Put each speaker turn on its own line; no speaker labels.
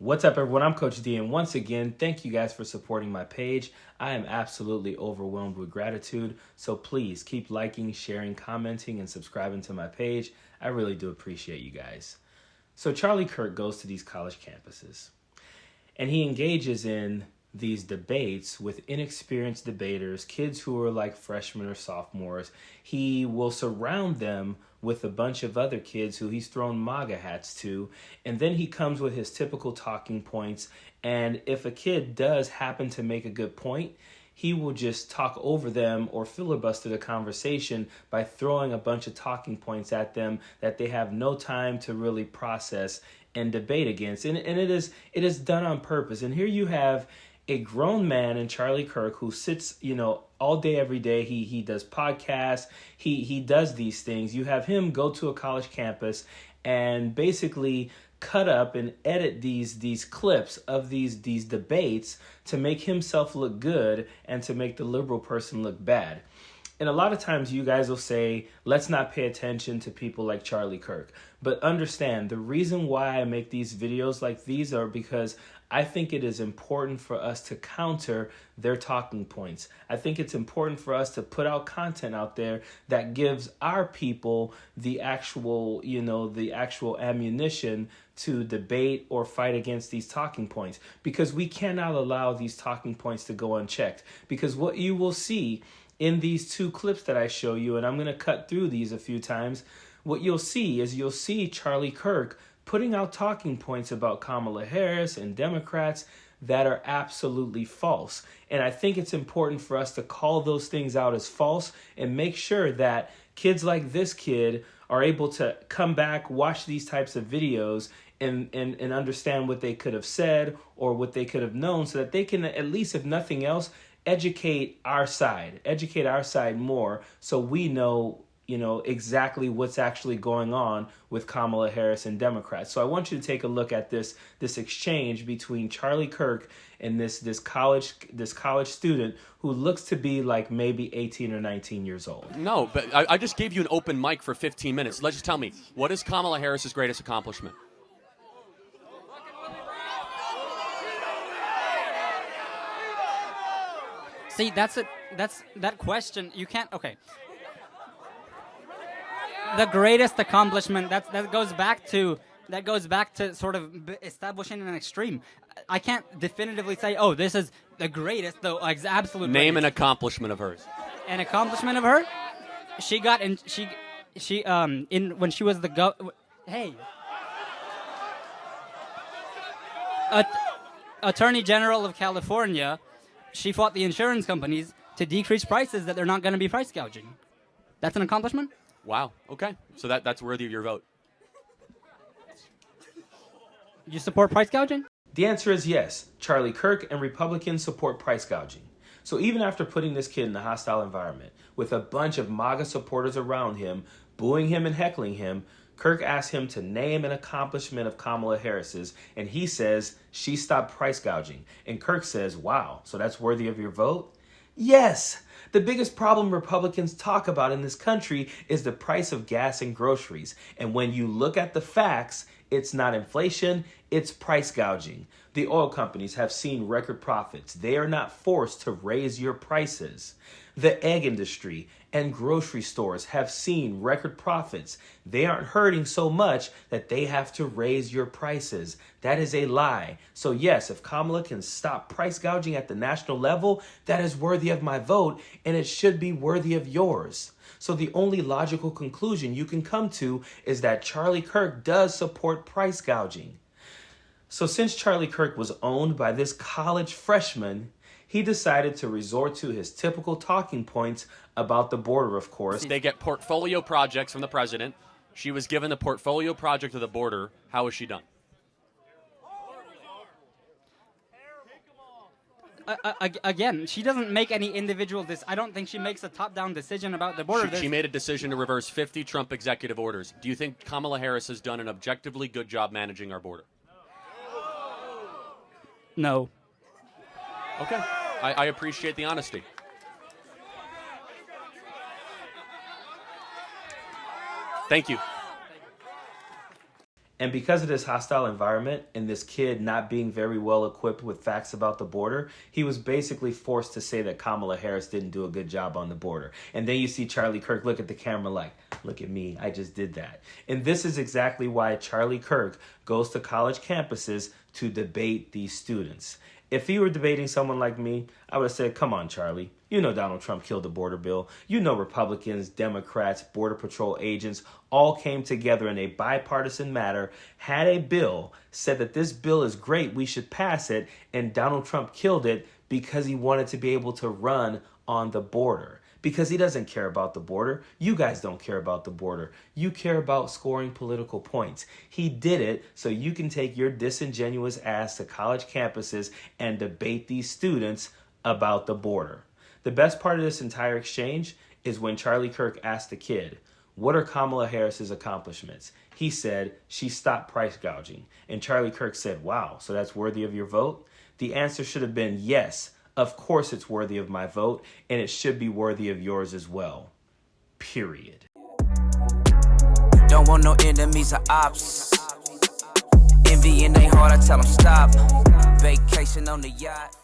What's up, everyone? I'm Coach D, and once again, thank you guys for supporting my page. I am absolutely overwhelmed with gratitude, so please keep liking, sharing, commenting, and subscribing to my page. I really do appreciate you guys. So Charlie Kirk goes to these college campuses, and he engages in these debates with inexperienced debaters, kids who are like freshmen or sophomores. He will surround them with a bunch of other kids who he's thrown MAGA hats to, and then he comes with his typical talking points, and if a kid does happen to make a good point, he will just talk over them or filibuster the conversation by throwing a bunch of talking points at them that they have no time to really process and debate against. And it is done on purpose. And here you have a grown man in Charlie Kirk who sits, all day, every day. He does podcasts. He does these things. You have him go to a college campus and basically cut up and edit these clips of these debates to make himself look good and to make the liberal person look bad. And a lot of times you guys will say, let's not pay attention to people like Charlie Kirk. But understand, the reason why I make these videos like these are because I think it is important for us to counter their talking points. I think it's important for us to put out content out there that gives our people the actual ammunition to debate or fight against these talking points, because we cannot allow these talking points to go unchecked. Because what you will see in these two clips that I show you, and I'm going to cut through these a few times, what you'll see Charlie Kirk putting out talking points about Kamala Harris and Democrats that are absolutely false. And I think it's important for us to call those things out as false and make sure that kids like this kid are able to come back, watch these types of videos, and understand what they could have said or what they could have known, so that they can, at least if nothing else, educate our side more, so we know exactly what's actually going on with Kamala Harris and Democrats. So I want you to take a look at this exchange between Charlie Kirk and this college student who looks to be like maybe 18 or 19 years old.
No, but I just gave you an open mic for 15 minutes. Let's just tell me, what is Kamala Harris's greatest accomplishment?
See, that question. You can't. Okay. The greatest accomplishment that goes back to sort of establishing an extreme. I can't definitively say, oh, this is the greatest, though. Absolute.
Name
greatest.
an accomplishment of hers.
An accomplishment of her? She got in. She in when she was the Attorney General of California. She fought the insurance companies to decrease prices that they're not going to be price gouging. That's an accomplishment?
Wow. Okay. So that's worthy of your vote.
You support price gouging?
The answer is yes. Charlie Kirk and Republicans support price gouging. So even after putting this kid in a hostile environment with a bunch of MAGA supporters around him, booing him and heckling him, Kirk asked him to name an accomplishment of Kamala Harris's, and he says she stopped price gouging. And Kirk says, wow, so that's worthy of your vote? Yes! The biggest problem Republicans talk about in this country is the price of gas and groceries. And when you look at the facts, it's not inflation, it's price gouging. The oil companies have seen record profits. They are not forced to raise your prices. The egg industry and grocery stores have seen record profits. They aren't hurting so much that they have to raise your prices. That is a lie. So yes, if Kamala can stop price gouging at the national level, that is worthy of my vote, and it should be worthy of yours. So the only logical conclusion you can come to is that Charlie Kirk does support price gouging. So since Charlie Kirk was owned by this college freshman, he decided to resort to his typical talking points about the border, of course.
They get portfolio projects from the president. She was given the portfolio project of the border. How was she done?
Again, she doesn't make any individual. I don't think she makes a top-down decision about the border.
She made a decision to reverse 50 Trump executive orders. Do you think Kamala Harris has done an objectively good job managing our border?
No.
Okay. I appreciate the honesty. Thank you.
And because of this hostile environment and this kid not being very well equipped with facts about the border, he was basically forced to say that Kamala Harris didn't do a good job on the border. And then you see Charlie Kirk look at the camera like, look at me, I just did that. And this is exactly why Charlie Kirk goes to college campuses to debate these students. If he were debating someone like me, I would have said, come on, Charlie. You know Donald Trump killed the border bill. You know Republicans, Democrats, Border Patrol agents all came together in a bipartisan matter, had a bill, said that this bill is great, we should pass it, and Donald Trump killed it because he wanted to be able to run on the border. Because he doesn't care about the border. You guys don't care about the border. You care about scoring political points. He did it so you can take your disingenuous ass to college campuses and debate these students about the border. The best part of this entire exchange is when Charlie Kirk asked the kid, what are Kamala Harris's accomplishments? He said, she stopped price gouging. And Charlie Kirk said, wow, so that's worthy of your vote? The answer should have been yes. Of course it's worthy of my vote, and it should be worthy of yours as well. Period.
Don't want no enemies or ops. Envy in their heart, I tell them stop. Vacation on the yacht.